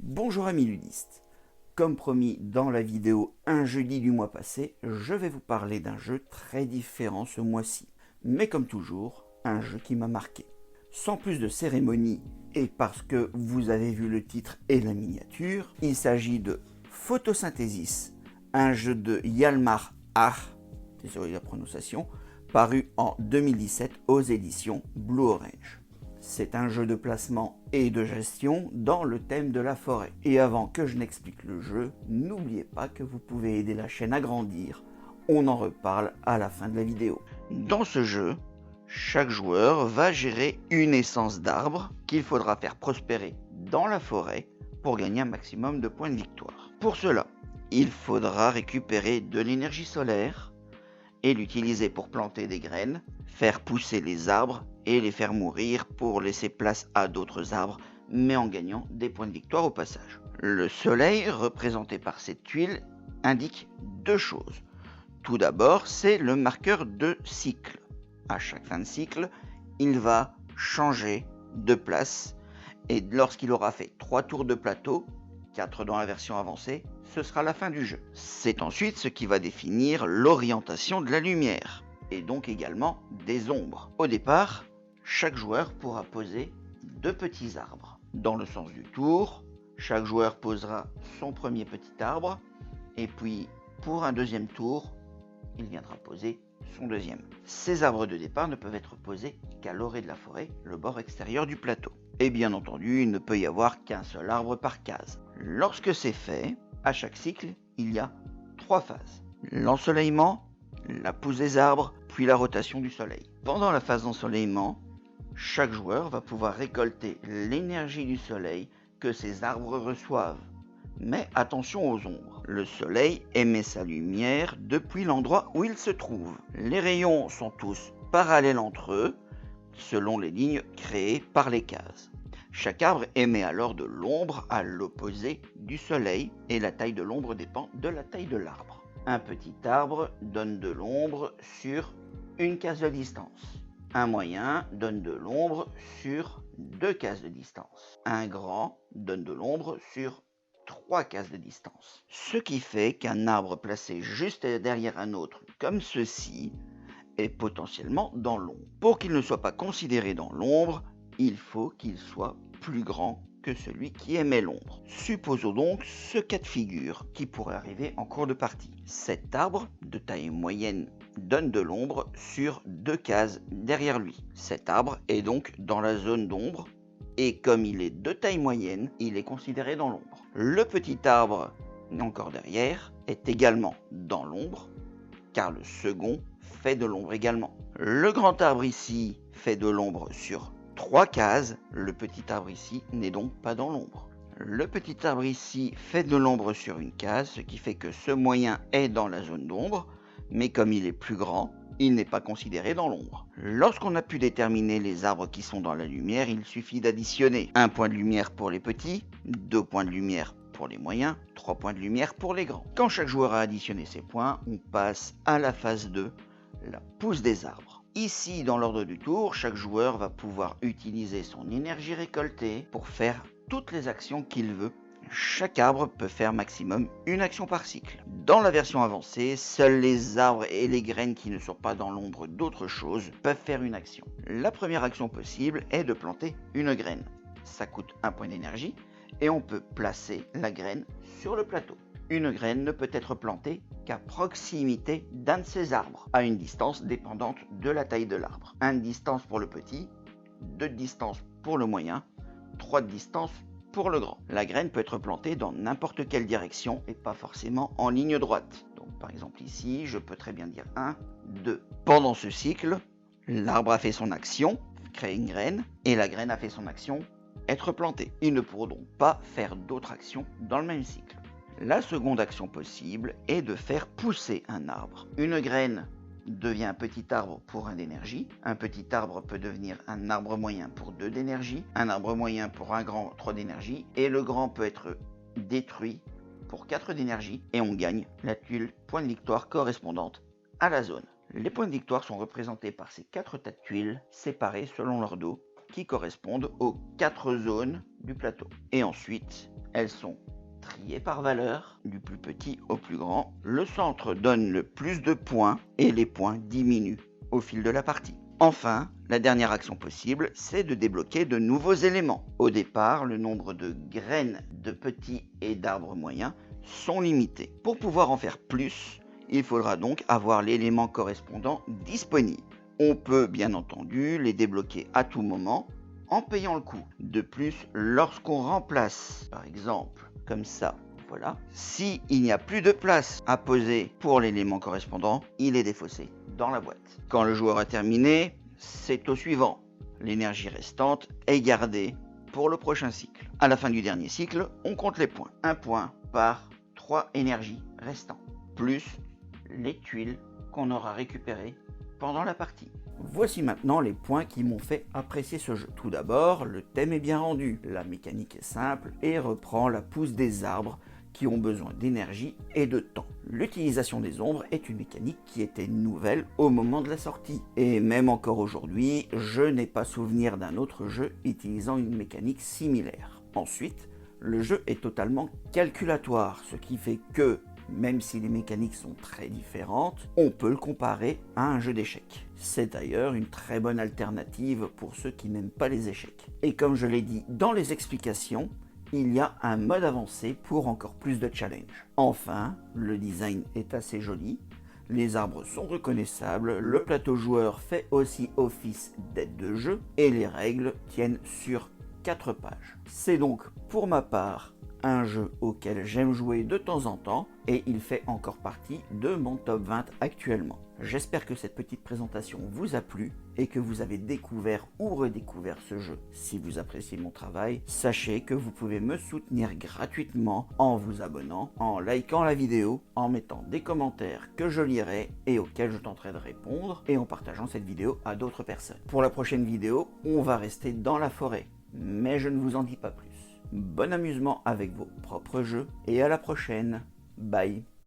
Bonjour amis ludistes, comme promis dans la vidéo un jeudi du mois passé, je vais vous parler d'un jeu très différent ce mois-ci, mais comme toujours, un jeu qui m'a marqué. Sans plus de cérémonie, et parce que vous avez vu le titre et la miniature, il s'agit de Photosynthesis, un jeu de Hjalmar Aar, désolé la prononciation, paru en 2017 aux éditions Blue Orange. C'est un jeu de placement et de gestion dans le thème de la forêt. Et avant que je n'explique le jeu, n'oubliez pas que vous pouvez aider la chaîne à grandir. On en reparle à la fin de la vidéo. Dans ce jeu, chaque joueur va gérer une essence d'arbre qu'il faudra faire prospérer dans la forêt pour gagner un maximum de points de victoire. Pour cela, il faudra récupérer de l'énergie solaire et l'utiliser pour planter des graines, faire pousser les arbres et les faire mourir pour laisser place à d'autres arbres, mais en gagnant des points de victoire au passage. Le soleil, représenté par cette tuile, indique deux choses. Tout d'abord, c'est le marqueur de cycle. À chaque fin de cycle, il va changer de place et lorsqu'il aura fait 3 tours de plateau, 4 dans la version avancée, ce sera la fin du jeu. C'est ensuite ce qui va définir l'orientation de la lumière et donc également des ombres. Au départ, chaque joueur pourra poser 2 petits arbres. Dans le sens du tour, chaque joueur posera son premier petit arbre et puis pour un deuxième tour, il viendra poser son deuxième. Ces arbres de départ ne peuvent être posés qu'à l'orée de la forêt, le bord extérieur du plateau. Et bien entendu, il ne peut y avoir qu'un seul arbre par case. Lorsque c'est fait, à chaque cycle, il y a 3 phases. L'ensoleillement, la pousse des arbres, puis la rotation du soleil. Pendant la phase d'ensoleillement, chaque joueur va pouvoir récolter l'énergie du soleil que ces arbres reçoivent. Mais attention aux ombres. Le soleil émet sa lumière depuis l'endroit où il se trouve. Les rayons sont tous parallèles entre eux, selon les lignes créées par les cases. Chaque arbre émet alors de l'ombre à l'opposé du soleil et la taille de l'ombre dépend de la taille de l'arbre. Un petit arbre donne de l'ombre sur une case de distance. Un moyen donne de l'ombre sur 2 cases de distance. Un grand donne de l'ombre sur 3 cases de distance. Ce qui fait qu'un arbre placé juste derrière un autre, comme ceci, est potentiellement dans l'ombre. Pour qu'il ne soit pas considéré dans l'ombre, il faut qu'il soit plus grand que celui qui émet l'ombre. Supposons donc ce cas de figure qui pourrait arriver en cours de partie. Cet arbre de taille moyenne donne de l'ombre sur 2 cases derrière lui. Cet arbre est donc dans la zone d'ombre et comme il est de taille moyenne, il est considéré dans l'ombre. Le petit arbre, encore derrière, est également dans l'ombre car le second fait de l'ombre également. Le grand arbre ici fait de l'ombre sur 3 cases, le petit arbre ici n'est donc pas dans l'ombre. Le petit arbre ici fait de l'ombre sur une case, ce qui fait que ce moyen est dans la zone d'ombre, mais comme il est plus grand, il n'est pas considéré dans l'ombre. Lorsqu'on a pu déterminer les arbres qui sont dans la lumière, il suffit d'additionner 1 point de lumière pour les petits, 2 points de lumière pour les moyens, 3 points de lumière pour les grands. Quand chaque joueur a additionné ses points, on passe à la phase 2, la pousse des arbres. Ici, dans l'ordre du tour, chaque joueur va pouvoir utiliser son énergie récoltée pour faire toutes les actions qu'il veut. Chaque arbre peut faire maximum une action par cycle. Dans la version avancée, seuls les arbres et les graines qui ne sont pas dans l'ombre d'autre chose peuvent faire une action. La première action possible est de planter une graine. Ça coûte 1 point d'énergie et on peut placer la graine sur le plateau. Une graine ne peut être plantée qu'à proximité d'un de ces arbres, à une distance dépendante de la taille de l'arbre. 1 de distance pour le petit, 2 de distance pour le moyen, 3 de distance pour le grand. La graine peut être plantée dans n'importe quelle direction et pas forcément en ligne droite. Donc par exemple ici, je peux très bien dire 1, 2. Pendant ce cycle, l'arbre a fait son action, créer une graine, et la graine a fait son action, être plantée. Ils ne pourront donc pas faire d'autres actions dans le même cycle. La seconde action possible est de faire pousser un arbre. Une graine devient un petit arbre pour 1 d'énergie. Un petit arbre peut devenir un arbre moyen pour 2 d'énergie. Un arbre moyen pour un grand, 3 d'énergie. Et le grand peut être détruit pour 4 d'énergie. Et on gagne la tuile point de victoire correspondante à la zone. Les points de victoire sont représentés par ces 4 tas de tuiles séparés selon leur dos qui correspondent aux 4 zones du plateau. Et ensuite, Elles sont triées par valeur, du plus petit au plus grand. Le centre donne le plus de points et les points diminuent au fil de la partie. Enfin, la dernière action possible, c'est de débloquer de nouveaux éléments. Au départ, le nombre de graines de petits et d'arbres moyens sont limités. Pour pouvoir en faire plus, il faudra donc avoir l'élément correspondant disponible. On peut bien entendu les débloquer à tout moment en payant le coût. De plus, lorsqu'on remplace, par exemple, comme ça, voilà, s'il n'y a plus de place à poser pour l'élément correspondant, il est défaussé dans la boîte. Quand le joueur a terminé, c'est au suivant. L'énergie restante est gardée pour le prochain cycle. À la fin du dernier cycle, on compte les points. 1 point par 3 énergies restantes, plus les tuiles qu'on aura récupérées pendant la partie. Voici maintenant les points qui m'ont fait apprécier ce jeu. Tout d'abord, le thème est bien rendu, la mécanique est simple et reprend la pousse des arbres qui ont besoin d'énergie et de temps. L'utilisation des ombres est une mécanique qui était nouvelle au moment de la sortie. Et même encore aujourd'hui, je n'ai pas souvenir d'un autre jeu utilisant une mécanique similaire. Ensuite, le jeu est totalement calculatoire, ce qui fait que, même si les mécaniques sont très différentes, on peut le comparer à un jeu d'échecs. C'est d'ailleurs une très bonne alternative pour ceux qui n'aiment pas les échecs. Et comme je l'ai dit dans les explications, il y a un mode avancé pour encore plus de challenge. Enfin, le design est assez joli, les arbres sont reconnaissables, le plateau joueur fait aussi office d'aide de jeu et les règles tiennent sur 4 pages. C'est donc pour ma part un jeu auquel j'aime jouer de temps en temps et il fait encore partie de mon top 20 actuellement. J'espère que cette petite présentation vous a plu et que vous avez découvert ou redécouvert ce jeu. Si vous appréciez mon travail, sachez que vous pouvez me soutenir gratuitement en vous abonnant, en likant la vidéo, en mettant des commentaires que je lirai et auxquels je tenterai de répondre et en partageant cette vidéo à d'autres personnes. Pour la prochaine vidéo, on va rester dans la forêt, mais je ne vous en dis pas plus. Bon amusement avec vos propres jeux et à la prochaine. Bye.